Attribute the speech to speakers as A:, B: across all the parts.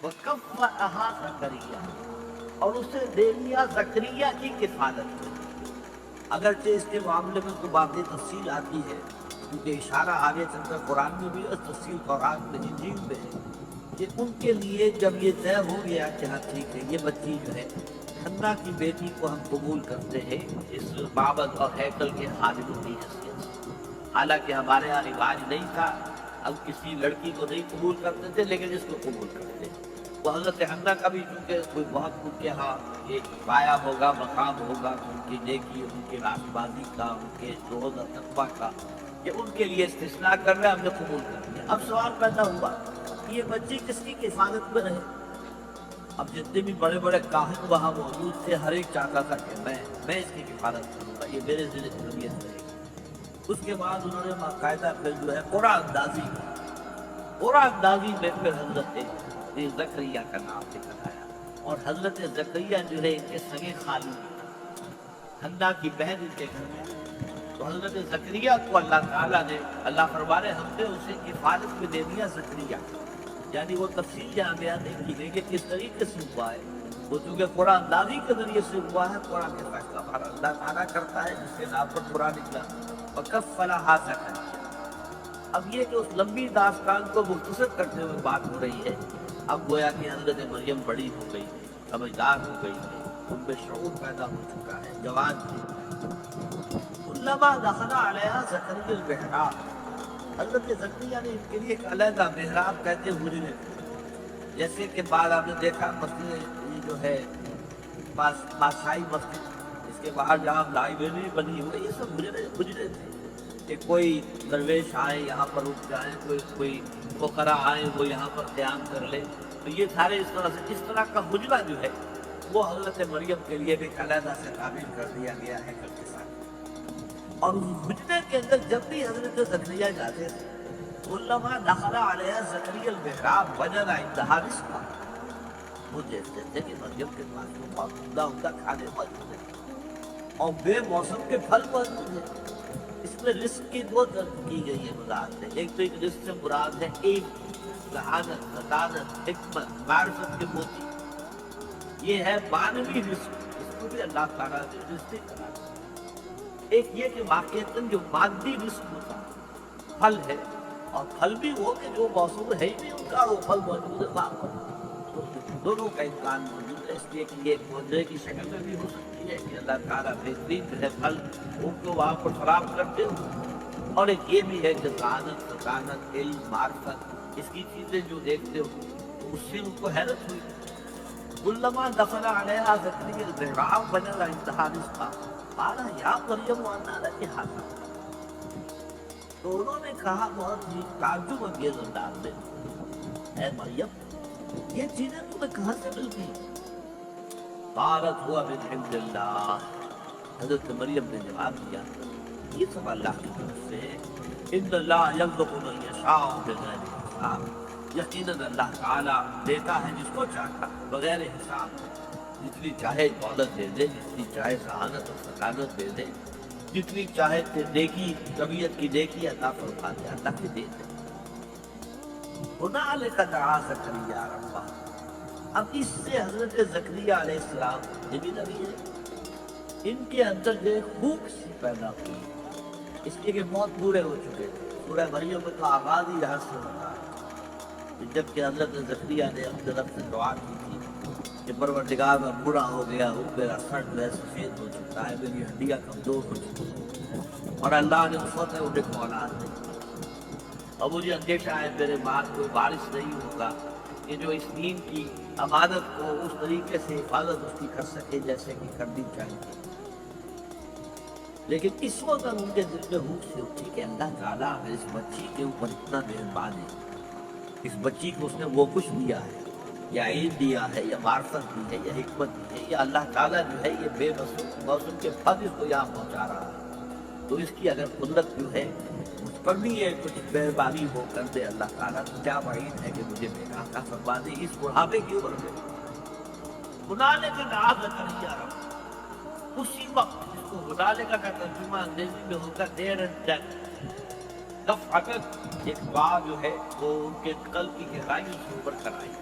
A: وَكَفَّأَهَا زَكَرِيَّا، اور اسے دے لیا زکریا کی کفالت میں۔ اگرچہ اس کے معاملے میں تو باتیں تفصیل آتی ہے، کیونکہ اشارہ آگے چل کر قرآن میں بھی اور تفصیل قرآن میں انجیل میں ہے کہ ان کے لیے جب یہ طے ہو گیا کہ ہاں ٹھیک ہے یہ بچی جو ہے حنا کی بیٹی کو ہم قبول کرتے ہیں اس معبد اور ہیکل کے خادم کی حیثیت سے۔ حالانکہ ہمارے یہاں رواج نہیں تھا، ہم کسی لڑکی کو نہیں قبول کرتے تھے، لیکن اس کو قبول کرتے ہیں۔ وہ حضرت حنا کا بھی چونکہ کوئی بہت ان کے ہاں یہ پایا ہوگا، مقام ہوگا، ان کی نیکی، ان کی راشبازی کا، ان کے زہد اور تقویٰ کا، کہ ان کے لیے استثناء کر رہے ہم نے قبول کر لیا۔ اب سوال پیدا ہوا کہ یہ بچی کس کی کفالت میں رہے؟ اب جتنے بھی بڑے بڑے کاہن وہاں موجود تھے، ہر ایک چاہتا تھا کہ میں اس کی کفالت کروں گا، یہ میرے ذریعے ضروریت رہے گی۔ اس کے بعد انہوں نے باقاعدہ پھر جو ہے قرآن اندازی میں پھر حضرت زکریا کا نام لکھا آیا، اور حضرت زکریا جو ہے ان کے سگے خالو حنا کی بہن ان کے گھر میں، تو حضرت زکریا کو اللہ تعالیٰ نے، اللہ فرمانے ہم نے اسے کفالت میں دے دیا زکریا، یعنی وہ تفصیل یہاں بیان نہیں کی گئی کہ کس طریقے سے ہوا ہے، وہ چونکہ قرآن اندازی کے ذریعے سے ہوا ہے، قرآن کے فیصلہ ہمارا اللہ تعالیٰ کرتا ہے جس کے نام پر قرآن نکلا۔ وَكَفَّلَهَا زَكَرِيَّا، اب یہ کہ اس لمبی داستان کو مختصر کرتے ہوئے بات ہو رہی ہے، اب گویا کہ حضرت مریم بڑی ہو گئی ہے، سمجھدار ہو گئی ہے، ان میں شعور پیدا ہو چکا ہے، جوان تھی۔ کلما دخل علیہا زکریا المحراب، حضرت زکریا نے ان کے لیے ایک علیحدہ محراب کہتے ہیں حجرے، جیسے کہ بعد آپ نے دیکھا مسجد یہ جو ہے بادشاہی مسجد، اس کے باہر جہاں لائبریری بنی ہوئی، یہ سب حجرے تھے کہ کوئی درویش آئے یہاں پر رک جائیں، کوئی فقراء آئے وہ یہاں پر قیام کر لے، تو یہ سارے اس طرح کا حجرہ جو ہے وہ حضرت مریم کے لیے بھی علیحدہ سے تعبیر کر دیا گیا ہے گھر کے ساتھ۔ اور اس حجرے کے اندر جب بھی حضرت زکریا جاتے تھے، کلما دخل علیہا زکریا المحراب وجد عندہا رزقا، وہ دیکھتے تھے کہ مریم کے پاس وہ بہت عمدہ کھانے موجود ہیں اور بے موسم کے پھل موجود ہیں۔ اس میں رزق کی دو طرف کی گئی ہے وضاحت ہے، ایک تو ایک رزق سے مراد ہے علم، ذہانت، ذکاوت، حکمت، معرفت کے موتی، یہ ہے معنوی رزق، اس کو بھی اللہ تعالیٰ نے رزق قرار دیا۔ ایک یہ کہ واقعتاً جو مادی رزق ہوتا ہے پھل ہے، اور پھل بھی وہ کہ جو موسم ہے ہی نہیں ان کا، وہ پھل موجود ہے وہاں پر، تو دونوں کا امکان موجود ہے، اس لیے کہ یہ ایک معجزے کی شکل میں بھی ہو سکتی ہے کہ اللہ تعالیٰ بہترین جو ہے پھل ان کو وہاں پر فراہم کرتے ہو، اور ایک یہ بھی ہے کہ ذہانت، ذکاوت، علم، معرفت، اس کی چیزیں جو دیکھتے ہو تو اس سے ان کو حیرت ہوئی۔ کلما دخل علیہا زکریا المحراب وجد عندہا رزقا قال یا مریم انا لک ھذا، تو انہوں نے کہا بہت ہی تعجب انگیز انداز میں، اے مریم یہ چیزیں تمہیں کہاں سے مل گئی؟ قالت هو من عند اللہ، حضرت مریم نے جواب دیا یہ سب اللہ کی طرف سے ہے، ان اللہ یرزق من یشاء بغیر حساب، یقیناً اللہ تعالیٰ دیتا ہے جس کو چاہتا بغیر حساب، جتنی چاہے دولت دے دے، جتنی چاہے ذہانت اور ذکاوت دے دے، جتنی چاہے نیکی، طبیعت کی نیکی عطا فرما دے، اللہ کی دے دے۔ ہنالک دعا زکریا ربہ، اب اس سے حضرت زکریا علیہ السلام یہ بھی نبی ہے، ان کے اندر جو ایک خوف سی پیدا ہوئی، اس لیے کہ بہت بوڑھے ہو چکے تھے۔ سورہ مریم میں تو آغاز ہی یہاں سے ہوتا ہے، جب کہ حضرت زکریا نے اپنے رب سے دعا کی تھی کہ پروردگار میں بوڑھا ہو گیا ہوں، میرا سر جو ہے سفید ہو چکا ہے، میری ہڈیاں کمزور ہو چکی ہیں، اور اللہ نے اس وقت انہیں کو اولاد نہیں، اور مجھے اندیشہ ہے میرے بعد کوئی بارش نہیں ہوگا کہ جو اس دین کی امانت کو اس طریقے سے حفاظت اس کی کر سکے جیسے کہ کرنی چاہیے۔ لیکن اس وقت ان کے دل میں ہوش سے اٹھی کہ اللہ تعالیٰ اگر اس بچی کے اوپر اتنا مہربان ہے، اس بچی کو اس نے وہ کچھ دیا ہے، یا علم دیا ہے، یا معرفت دی ہے، یا حکمت دی ہے، یا اللہ تعالیٰ جو ہے یہ بے موسم کے پھل اس کو یہاں پہنچا رہا ہے، تو اس کی اگر قدرت جو ہے مجھ پر بھی یہ کچھ مہربانی ہو کر دے اللہ تعالیٰ، تو کیا وعید ہے کہ مجھے بیٹا عطا فرما دے اس بڑھاپے کی عمر میں۔ ہنالک دعا زکریا ربہ، اسی وقت اس کو ہنالک کا ترجمہ انگریزی میں ہوگا دیر اینڈ دین، دفعتاً ایک بات جو ہے وہ ان کے قلب کی گہرائیوں سے اوپر کر آئی،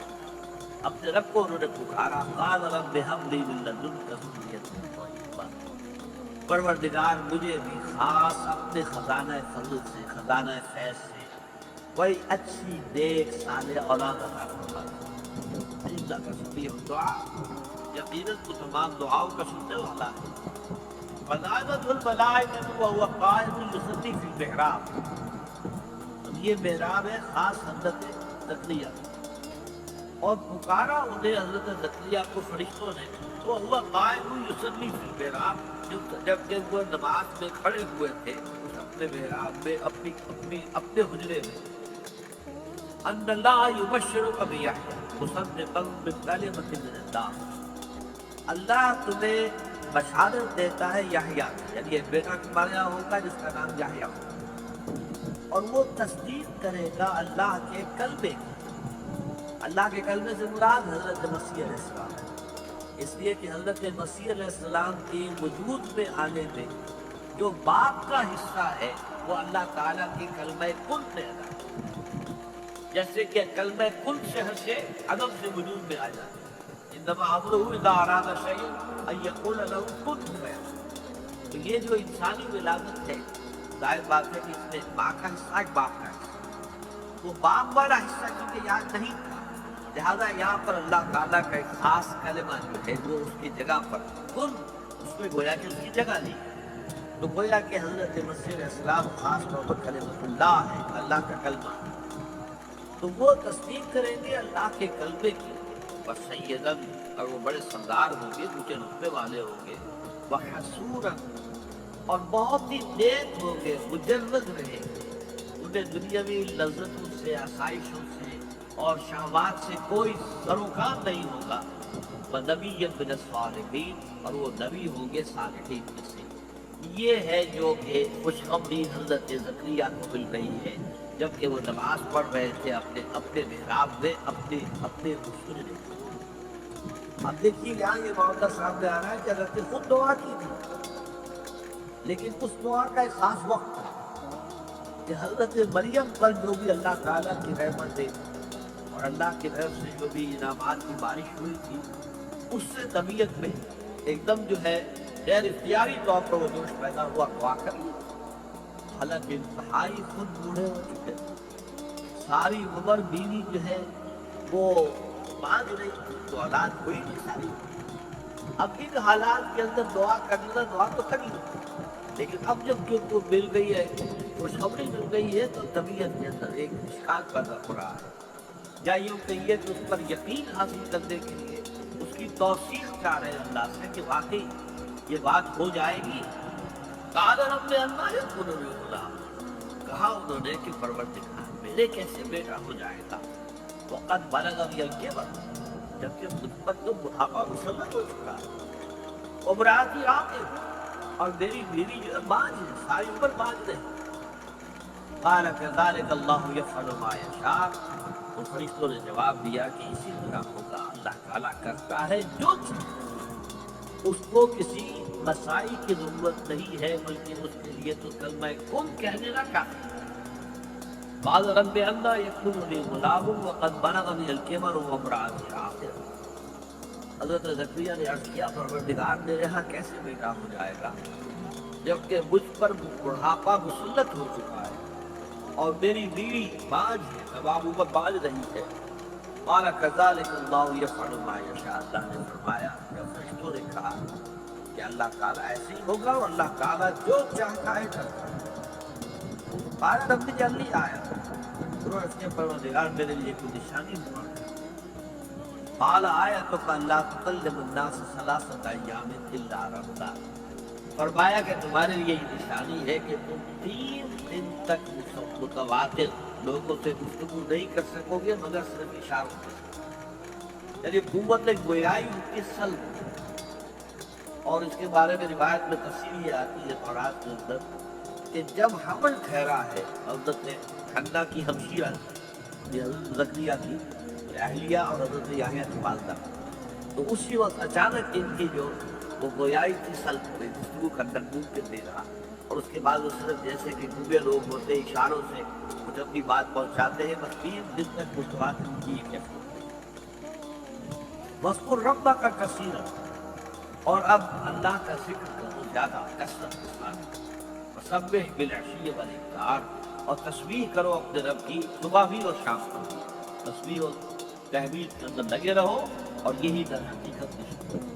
A: اپنے رب کو انہوں نے پکارا، قال رب هب لي من لدنك ذرية طيبة، پروردگار مجھے بھی خاص اپنے خزانہ فضل سے، خزانہ فیض سے کوئی اچھی نیک صالح اولاد عطا فرما۔ اللہ کا سمیع الدعا، یقیناً تو تمام دعاؤں کا سننے والا ہے۔ فنادته الملائکۃ وهو قائم یصلی فی المحراب، یہ محراب ہے خاص حضرت زکریا، اور پکارا انہیں حضرت زکریا کو فرشتوں نے، تو ہوا قائم یصلی فی المحراب، جبکہ وہ نماز میں کھڑے ہوئے تھے اپنے محراب میں، اپنے حجرے میں، ان اللہ یبشرک بیحییٰ مصدقا بکلمۃ من اللہ، اللہ تمہیں بشارت دیتا ہے یحییٰ، یعنی ایک بیٹا تمہارے یہاں ہوگا جس کا نام یحییٰ ہوگا، اور وہ تصدیق کرے گا اللہ کے کلمے کی۔ اللہ کے کلمے سے مراد حضرت مسیح علیہ السلام ہے، اس لیے کہ حضرت مسیح علیہ السلام کے وجود میں آنے میں جو باپ کا حصہ ہے وہ اللہ تعالیٰ کی کلمہ کن نے ادا کیا، جیسے کہ کلمہ کن شہر سے عدم سے وجود میں آ جاتا ہے، انما امرہ اذا اراد شیئا ان یقول له کن فیکون۔ تو یہ جو انسانی ولادت ہے، ظاہر بات ہے کہ اس میں ماں کا حصہ ایک باپ کا حصہ، وہ باپ والا حصہ کیونکہ یہاں نہیں تھا، لہذا یہاں پر اللہ تعالیٰ کا ایک خاص کلمہ جو ہے وہ اس کی جگہ پر کن، اس میں گویا کہ اس کی جگہ لی، تو گویا کہ حضرت مسیح علیہ السلام خاص طور پر کلمۃ اللہ ہے، اللہ کا کلمہ، تو وہ تصدیق کریں گے اللہ کے کلمے کی، وسیداً، اور وہ بڑے سردار ہوں گے، اونچے رتبے والے ہوں گے، وحسوراً، اور بہت ہی نیک ہوں گے، مجرد رہے، انہیں دنیاوی لذتوں سے، آسائشوں سے اور شہوات سے کوئی سروکار نہیں ہوگا، وَنَبِيًّا مِنَ الصَّالِحِينَ، اور وہ نبی ہوں گے صالحین میں سے۔ یہ ہے جو کہ خوشخبری حضرت زکریا کو مل رہی ہے جبکہ وہ نماز پڑھ رہے تھے اپنے محراب میں، اپنے حجرے میں۔ اب دیکھیے یہاں یہ معاملہ سامنے آ رہا ہے کہ حضرت خود دعا کی تھی، لیکن اس دعا کا ایک خاص وقت تھا کہ حضرت مریم پر جو بھی اللہ تعالیٰ کی رحمت ہے اور اللہ کی طرف سے جو بھی انعامات کی بارش ہوئی تھی، اس سے طبیعت میں ایک دم جو ہے غیر اختیاری طور پر وہ جوش پیدا ہوا، دعا کر لی، حالانکہ انتہائی خود بوڑھے ہو چکے، ساری عمر بیوی جو ہے وہ باندھ رہی، تو اولاد ہوئی نہیں ساری۔ اب ان حالات کے اندر دعا کرنا، دعا تو کر لی، لیکن اب جب کہ وہ مل گئی ہے، خوشخبری مل گئی ہے، تو طبیعت کے اندر ایک اشکال پیدا ہو رہا ہے، یا یوں کہیے کہ اس پر یقین حاصل کرنے کے لیے اس کی توثیق چاہ رہے ہیں اللہ سے کہ واقعی یہ بات ہو جائے گی۔ قال رب انا یکون لی غلام، کہا انہوں نے کہ پروردگار میرے کیسے بیٹا ہو جائے گا، وقد بلغنی الکبر، جبکہ مجھ پر تو بڑھاپا مسلط ہو چکا ہے، وامرأتی عاقر، اور میری بیوی جو ہے باج ہے، ساری عمر باج رہے۔ قال كذلك اللہ یفعل ما یشاء، تو فرشتوں نے جواب دیا کہ اسی طرح ہوگا، اللہ تعالیٰ کرتا ہے جو اس کو کسی مسائی کی ضرورت نہیں ہے، بلکہ اس کے لیے تو کلمہ کن کہنے کا کافی ہے۔ قال رب انا یکون لی غلام وقد بلغنی الکبر وامرأتی عاقر، حضرت زکریا نے عرض کیا پروردگار میرے یہاں کیسے بیٹا ہو جائے گا جبکہ مجھ پر بڑھاپا مسلط ہو چکا ہے اور میری بیوی باج ہے، تمام عمر باج رہی ہے۔ قال كذلك اللہ یفعل ما یشاء، اللہ نے فرمایا کہ فرشتوں نے کہا کہ اللہ تعالیٰ ایسے ہی ہوگا اور اللہ تعالیٰ جو چاہتا ہے کرتا ہے۔ قال رب اجعل لی آیۃ، انہوں نے اس کے پروردگار میرے لیے کوئی نشانی مقرر کر۔ قال آیتک الا تکلم الناس ثلاثۃ ایام الا رمزا، فرمایا کہ تمہارے لیے یہ نشانی ہے کہ تم 3 دن تک متواتر لوگوں سے گفتگو نہیں کر سکو گے مگر صرف اشاروں سے، یعنی قوت گویائی ان کی سلب۔ اور اس کے بارے میں روایت میں تفصیل یہ آتی ہے تورات کے اندر کہ جب حمل ٹھہرا ہے حضرت حنا کی ہمشیرہ، یہ حضرت زکریا کی اہلیہ اور حضرت یحییٰ کی والدہ، تو اسی وقت اچانک ان کی جو وہ گویائی کی سلب ہوئی، گفتگو کرنا ممکن نہیں رہا، اور اس کے بعد وہ صرف جیسے کہ گونگے لوگ ہوتے اشاروں سے کچھ اپنی بات پہنچاتے ہیں، بس 3 دن تک متواتر کی کیفیت۔ وَاذْكُرْ رَبَّكَ كَثِيرًا، اور اب اللہ کا ذکر کرو زیادہ کثرت کے ساتھ، وَسَبِّحْ بِالْعَشِيِّ وَالْإِبْكَارِ، اور تسبیح کرو اپنے رب کی صبح بھی اور شام کو بھی، تسبیح اور تحمید کے اندر لگے رہو، اور یہی در حقیقت نشان ہے۔